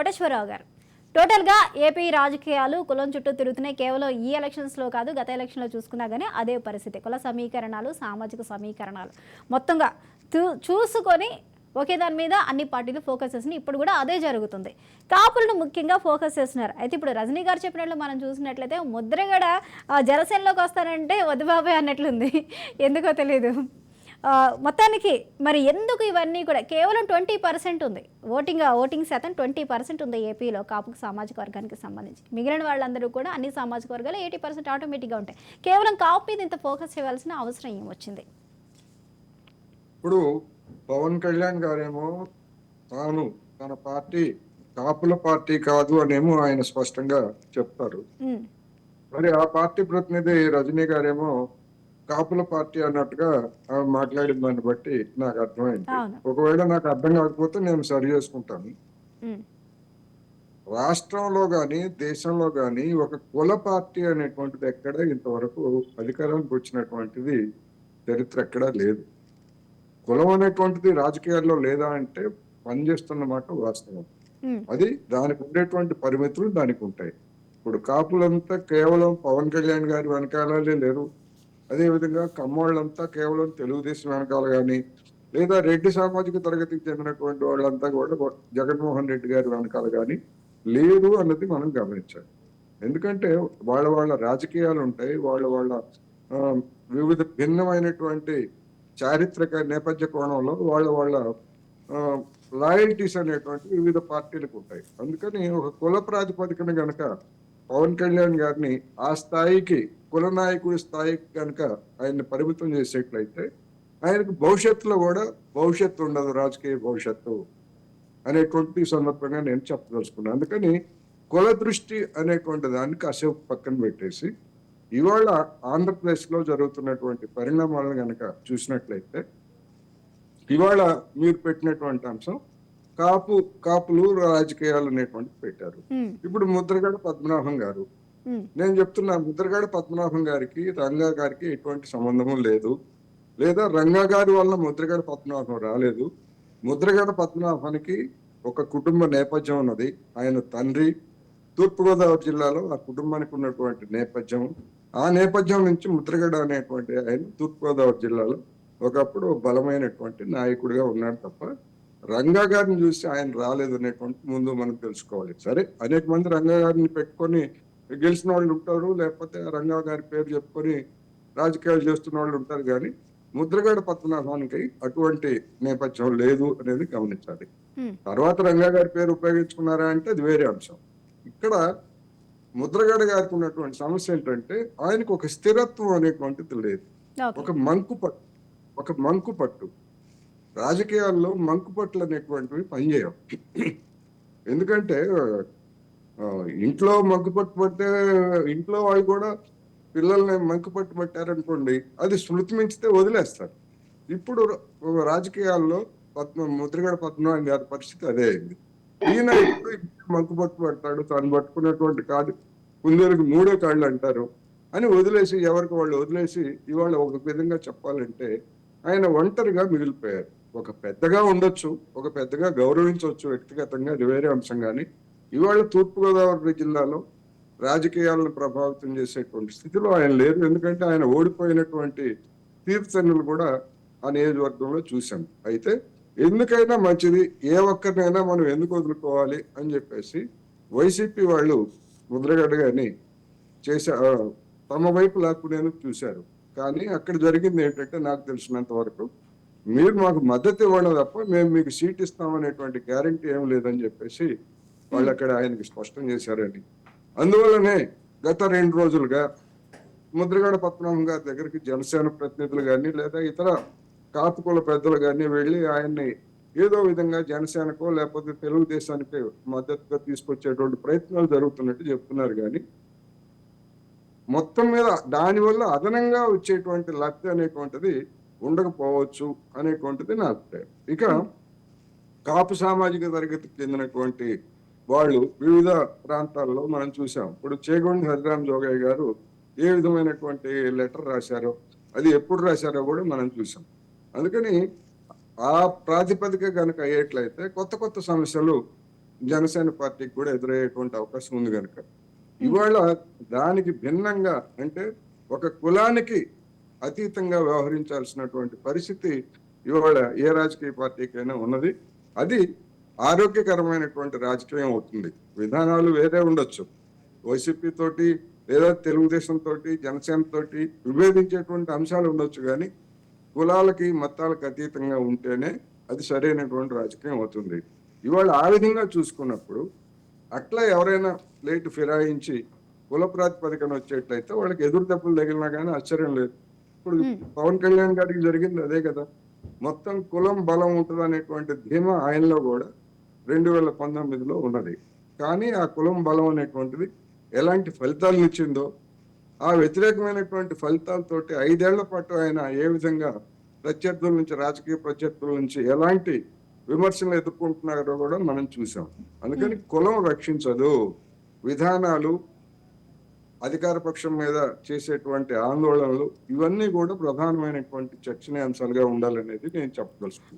కోటేశ్వరరావు గారు, టోటల్గా ఏపీ రాజకీయాలు కులం చుట్టూ తిరుగుతున్నాయి. కేవలం ఈ ఎలక్షన్స్లో కాదు, గత ఎలక్షన్లో చూసుకున్నా కానీ అదే పరిస్థితి. కుల సమీకరణాలు, సామాజిక సమీకరణాలు మొత్తంగా చూసుకొని ఒకే దాని మీద అన్ని పార్టీలు ఫోకస్ చేసినాయి. ఇప్పుడు కూడా అదే జరుగుతుంది. కాపులను ముఖ్యంగా ఫోకస్ చేస్తున్నారు. అయితే ఇప్పుడు రజనీ గారు చెప్పినట్లు మనం చూసినట్లయితే ముద్రగడ జనసేనలోకి వస్తారంటే వద్దు బాబాయ్ అన్నట్లుంది. ఎందుకో తెలియదు. మొత్తానికి మరి ఎందుకు ఇవన్నీ కూడా కేవలం 20% ఉంది ఓటింగ్ శాతం 20% ఉంది ఏపీలో కాపు సామాజిక వర్గానికి సంబంధించి. మిగిలిన వాళ్ళందరూ కూడా అన్ని సామాజిక వర్గాలు 80% ఆటోమేటిక్గా ఉంటాయి. కేవలం కాపు మీద ఇంత ఫోకస్ చేయాల్సిన అవసరం ఏమొచ్చింది? ఇప్పుడు పవన్ కళ్యాణ్ గారేమో తన పార్టీ కాపుల పార్టీ కాదు అనేమో ఆయన స్పష్టంగా చెప్తారు. మరి ఆ పార్టీ ప్రతినిధి రజనీ గారేమో కాపుల పార్టీ అన్నట్టుగా మాట్లాడిన దాన్ని బట్టి నాకు అర్థమైంది. ఒకవేళ నాకు అర్థం కాకపోతే నేను సరి చేసుకుంటాను. రాష్ట్రంలో గాని దేశంలో గాని ఒక కుల పార్టీ అనేటువంటిది ఎక్కడ ఇంతవరకు అధికారానికి వచ్చినటువంటిది చరిత్ర ఎక్కడా లేదు. కులం అనేటువంటిది రాజకీయాల్లో లేదా అంటే పనిచేస్తున్న మాట వాస్తవం. అది దానికి ఉండేటువంటి పరిమితులు దానికి ఉంటాయి. ఇప్పుడు కాపులంతా కేవలం పవన్ కళ్యాణ్ గారి వెనకాలే లేరు. అదేవిధంగా కమ్మోళ్ళంతా కేవలం తెలుగుదేశం వెనకాల కానీ, లేదా రెడ్డి సామాజిక తరగతికి చెందినటువంటి వాళ్ళంతా కూడా జగన్మోహన్ రెడ్డి గారి వెనకాల కానీ లేదు అన్నది మనం గమనించాలి. ఎందుకంటే వాళ్ళ రాజకీయాలు ఉంటాయి, వాళ్ళ వివిధ భిన్నమైనటువంటి చారిత్రక నేపథ్య కోణంలో వాళ్ళ లాయల్టీస్ అనేటువంటి వివిధ పార్టీలకు ఉంటాయి. అందుకని ఒక కుల ప్రాతిపదికన గనక పవన్ కళ్యాణ్ గారిని ఆ స్థాయికి, కుల నాయకుడి స్థాయికి కనుక ఆయన్ని పరిమితం చేసేట్లయితే ఆయనకు భవిష్యత్తులో కూడా భవిష్యత్తు ఉండదు, రాజకీయ భవిష్యత్తు అనేటువంటి సందర్భంగా నేను చెప్పదలుచుకున్నాను. అందుకని కుల దృష్టి అనేటువంటి దాన్ని కాసేపు పక్కన పెట్టేసి ఇవాళ ఆంధ్రప్రదేశ్ లో జరుగుతున్నటువంటి పరిణామాలను కనుక చూసినట్లయితే ఇవాళ మీరు పెట్టినటువంటి అంశం కాపులు రాజకీయాలు అనేటువంటి పెట్టారు. ఇప్పుడు ముద్రగడ పద్మనాభం గారు, నేను చెప్తున్నా ముద్రగడ పద్మనాభం గారికి రంగా గారికి ఎటువంటి సంబంధము లేదు, లేదా రంగా గారి వల్ల ముద్రగడ పద్మనాభం రాలేదు. ముద్రగడ పద్మనాభానికి ఒక కుటుంబ నేపథ్యం ఉన్నది. ఆయన తండ్రి తూర్పుగోదావరి జిల్లాలో ఆ కుటుంబానికి ఉన్నటువంటి నేపథ్యం, ఆ నేపథ్యం నుంచి ముద్రగడ అనేటువంటి ఆయన తూర్పుగోదావరి జిల్లాలో ఒకప్పుడు బలమైనటువంటి నాయకుడిగా ఉన్నాడు తప్ప రంగా గారిని చూసి ఆయన రాలేదు అనేటువంటి ముందు మనం తెలుసుకోవాలి. సరే, అనేక మంది రంగా గారిని పెట్టుకొని గెలిచిన వాళ్ళు ఉంటారు, లేకపోతే రంగా గారి పేరు చెప్పుకొని రాజకీయాలు చేస్తున్న వాళ్ళు ఉంటారు. కానీ ముద్రగడ పద్మనాభానికి అటువంటి నేపథ్యం లేదు అనేది గమనించాలి. తర్వాత రంగా గారి పేరు ఉపయోగించుకున్నారా అంటే అది వేరే అంశం. ఇక్కడ ముద్రగడ గారికి ఉన్నటువంటి సమస్య ఏంటంటే ఆయనకు ఒక స్థిరత్వం అనేటువంటిది లేదు. ఒక మంకు పట్టు రాజకీయాల్లో మంకు పట్లు అనేటువంటివి పనిచేయవు. ఎందుకంటే ఇంట్లో మంకు పట్టు పట్టే ఇంట్లో వాళ్ళు కూడా పిల్లల్ని మంకు పట్టు పట్టారనుకోండి, అది స్మృతి మించితే వదిలేస్తారు. ఇప్పుడు రాజకీయాల్లో ముద్రగడ పద్మనాభం గారి పరిస్థితి అదే అయింది. ఈయన ఇప్పుడు మంకు పట్టు పడతాడు, తాను పట్టుకున్నటువంటి కాదు కుందేలకు మూడో కాళ్ళు అంటారు అని వదిలేసి, ఎవరికి వాళ్ళు వదిలేసి ఇవాళ ఒక విధంగా చెప్పాలంటే ఆయన ఒంటరిగా మిగిలిపోయారు. ఒక పెద్దగా ఉండొచ్చు, ఒక పెద్దగా గౌరవించవచ్చు వ్యక్తిగతంగా, అది వేరే అంశం. కానీ ఇవాళ తూర్పుగోదావరి జిల్లాలో రాజకీయాలను ప్రభావితం చేసేటువంటి స్థితిలో ఆయన లేరు. ఎందుకంటే ఆయన ఓడిపోయినటువంటి తీర్థనులు కూడా ఆ నియోజకవర్గంలో చూశాం. అయితే ఎందుకైనా మంచిది, ఏ ఒక్కరినైనా మనం ఎందుకు వదులుకోవాలి అని చెప్పేసి వైసీపీ వాళ్ళు ముద్రగడ గారిని తమ వైపు లాక్కునేందుకు చూశారు. కానీ అక్కడ జరిగింది ఏంటంటే, నాకు తెలిసినంత వరకు మీరు మాకు మద్దతు ఇవ్వడం తప్ప మేము మీకు సీట్ ఇస్తామనేటువంటి గ్యారంటీ ఏం లేదని చెప్పేసి వాళ్ళు అక్కడ ఆయనకి స్పష్టం చేశారని. అందువల్లనే గత 2 రోజులుగా ముద్రగడ పద్మనాభం గారి దగ్గరికి జనసేన ప్రతినిధులు కానీ, లేదా ఇతర కాపుకుల పెద్దలు కానీ వెళ్ళి ఆయన్ని ఏదో విధంగా జనసేనకో లేకపోతే తెలుగుదేశానికి మద్దతుగా తీసుకొచ్చేటువంటి ప్రయత్నాలు జరుగుతున్నట్టు చెప్తున్నారు. కానీ మొత్తం మీద దానివల్ల అదనంగా వచ్చేటువంటి లబ్ధి అనేటువంటిది ఉండకపోవచ్చు అనేటువంటిది నా అభిప్రాయం. ఇక కాపు సామాజిక తరగతికి చెందినటువంటి వాళ్ళు వివిధ ప్రాంతాల్లో మనం చూసాం. ఇప్పుడు చేగొండ హరిరామ్ జోగయ్య గారు ఏ విధమైనటువంటి లెటర్ రాశారో, అది ఎప్పుడు రాశారో కూడా మనం చూసాం. అందుకని ఆ ప్రాతిపదిక కనుక అయ్యేట్లయితే కొత్త కొత్త సమస్యలు జనసేన పార్టీకి కూడా ఎదురయ్యేటువంటి అవకాశం ఉంది కనుక ఇవాళ దానికి భిన్నంగా అంటే ఒక కులానికి అతీతంగా వ్యవహరించాల్సినటువంటి పరిస్థితి ఇవాళ ఏ రాజకీయ పార్టీకైనా ఉన్నది. అది ఆరోగ్యకరమైనటువంటి రాజకీయం అవుతుంది. విధానాలు వేరే ఉండొచ్చు. వైసీపీ తోటి లేదా తెలుగుదేశం తోటి జనసేన తోటి విభేదించేటువంటి అంశాలు ఉండొచ్చు, కానీ కులాలకి మతాలకు అతీతంగా ఉంటేనే అది సరైనటువంటి రాజకీయం అవుతుంది. ఇవాళ ఆ విధంగా చూసుకున్నప్పుడు అట్లా ఎవరైనా ప్లేట్ ఫిరాయించి కుల ప్రాతిపదికన వచ్చేట్లయితే వాళ్ళకి ఎదురు దెబ్బలు తగిలినా కానీ ఆశ్చర్యం లేదు. ఇప్పుడు పవన్ కళ్యాణ్ గారికి జరిగింది అదే కదా. మొత్తం కులం బలం ఉంటుంది అనేటువంటి ధీమా ఆయనలో కూడా 2019లో ఉన్నది. కానీ ఆ కులం బలం అనేటువంటిది ఎలాంటి ఫలితాలను ఇచ్చిందో, ఆ వ్యతిరేకమైనటువంటి ఫలితాలతోటి 5 ఏళ్ల పాటు ఆయన ఏ విధంగా ప్రత్యర్థుల నుంచి, రాజకీయ ప్రత్యర్థుల నుంచి ఎలాంటి విమర్శలు ఎదుర్కొంటున్నారో కూడా మనం చూసాం. అందుకని కులం రక్షించదు. విధానాలు, అధికార పక్షం మీద చేసేటువంటి ఆందోళనలు ఇవన్నీ కూడా ప్రధానమైనటువంటి చర్చనీయాంశాలుగా ఉండాలనేది నేను చెప్పదలుచుకున్నాను.